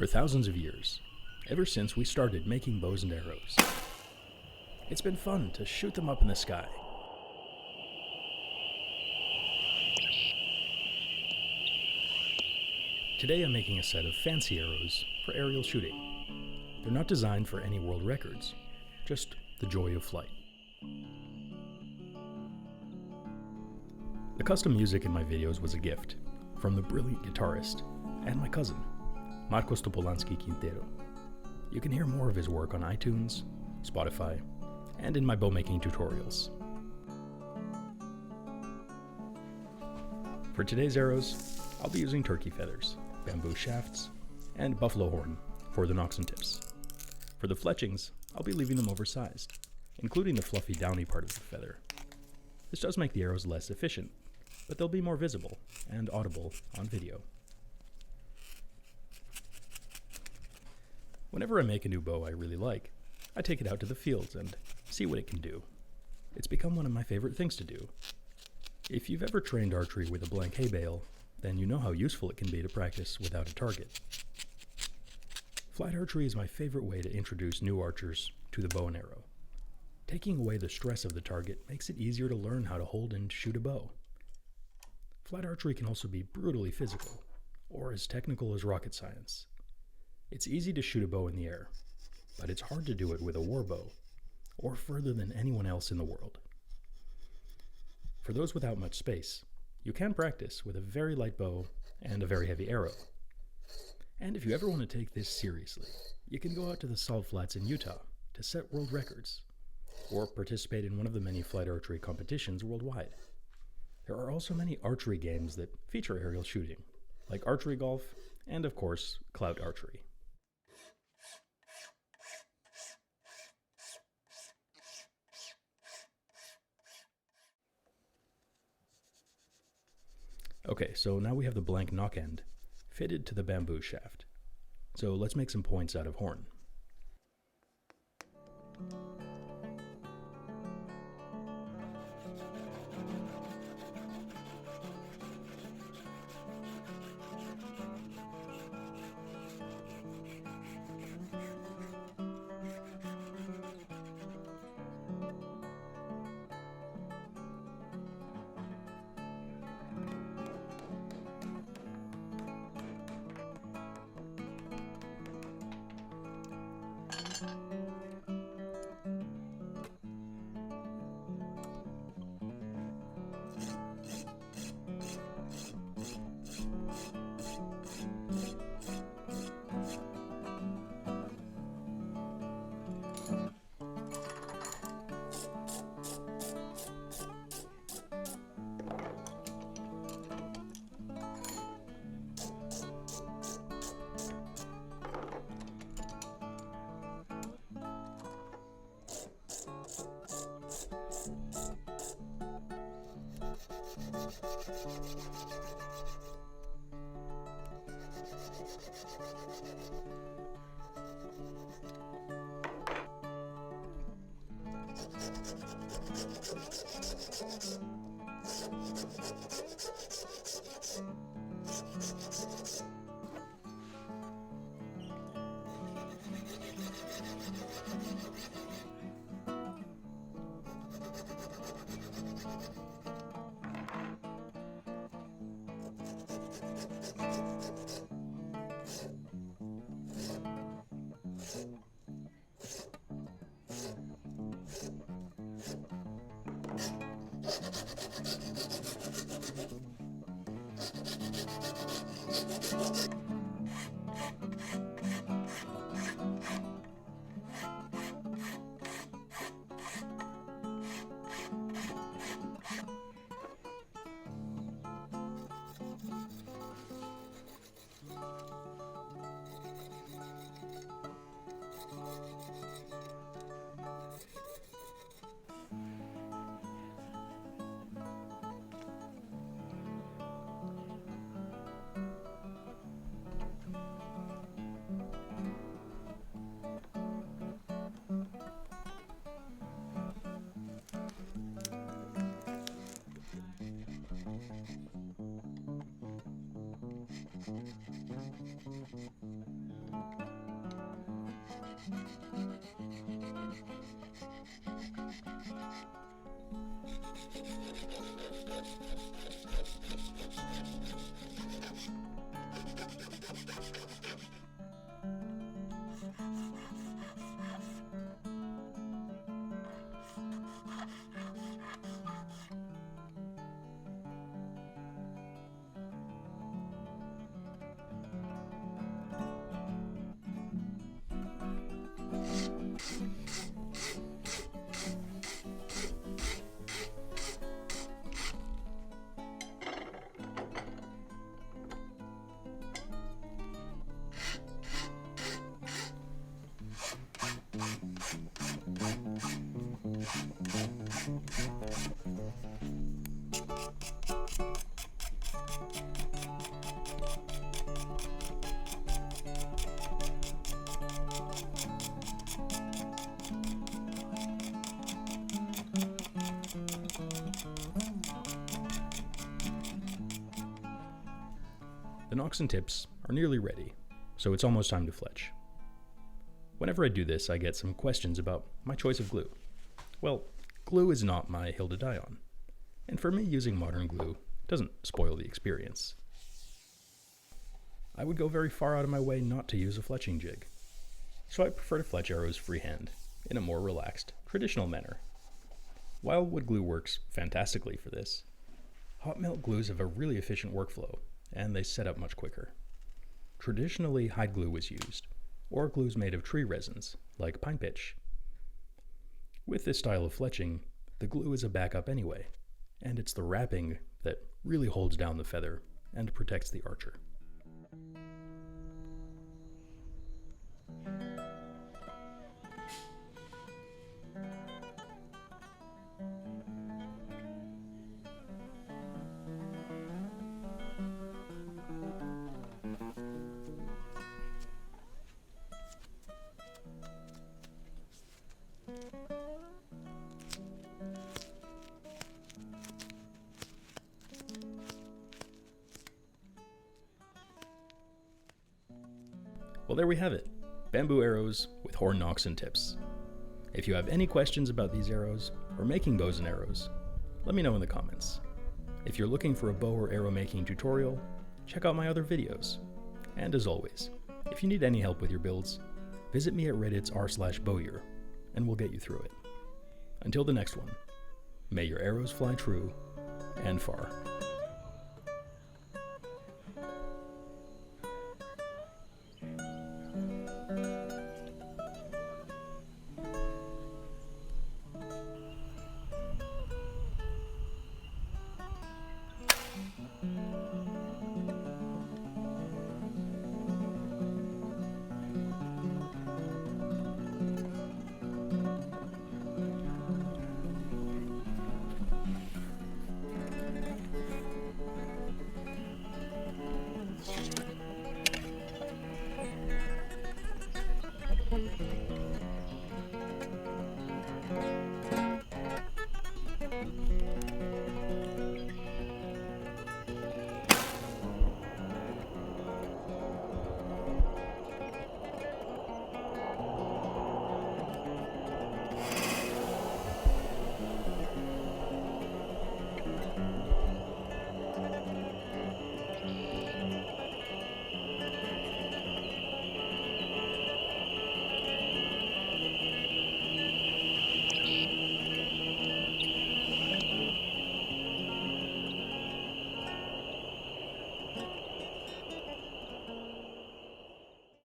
For thousands of years, ever since we started making bows and arrows, it's been fun to shoot them up in the sky. Today I'm making a set of fancy arrows for aerial shooting. They're not designed for any world records, just the joy of flight. The custom music in my videos was a gift from the brilliant guitarist and my cousin, Marcos Topolanski Quintero. You can hear more of his work on iTunes, Spotify, and in my bowmaking tutorials. For today's arrows, I'll be using turkey feathers, bamboo shafts, and buffalo horn for the nocks and tips. For the fletchings, I'll be leaving them oversized, including the fluffy downy part of the feather. This does make the arrows less efficient, but they'll be more visible and audible on video. Whenever I make a new bow I really like, I take it out to the fields and see what it can do. It's become one of my favorite things to do. If you've ever trained archery with a blank hay bale, then you know how useful it can be to practice without a target. Flight archery is my favorite way to introduce new archers to the bow and arrow. Taking away the stress of the target makes it easier to learn how to hold and shoot a bow. Flight archery can also be brutally physical, or as technical as rocket science. It's easy to shoot a bow in the air, but it's hard to do it with a war bow, or further than anyone else in the world. For those without much space, you can practice with a very light bow and a very heavy arrow. And if you ever want to take this seriously, you can go out to the salt flats in Utah to set world records, or participate in one of the many flight archery competitions worldwide. There are also many archery games that feature aerial shooting, like archery golf, and of course, clout archery. Okay, so now we have the blank nock end fitted to the bamboo shaft. So let's make some points out of horn. The nocks and tips are nearly ready, so it's almost time to fletch. Whenever I do this, I get some questions about my choice of glue. Well, glue is not my hill to die on, and for me, using modern glue doesn't spoil the experience. I would go very far out of my way not to use a fletching jig, so I prefer to fletch arrows freehand in a more relaxed, traditional manner. While wood glue works fantastically for this, hot melt glues have a really efficient workflow, and they set up much quicker. Traditionally, hide glue was used, or glues made of tree resins, like pine pitch. With this style of fletching, the glue is a backup anyway, and it's the wrapping that really holds down the feather and protects the archer. Well, there we have it. Bamboo arrows with horn nocks and tips. If you have any questions about these arrows or making bows and arrows, let me know in the comments. If you're looking for a bow or arrow making tutorial, check out my other videos. And as always, if you need any help with your builds, visit me at Reddit's r/bowyer and we'll get you through it. Until the next one, may your arrows fly true and far. Thank you.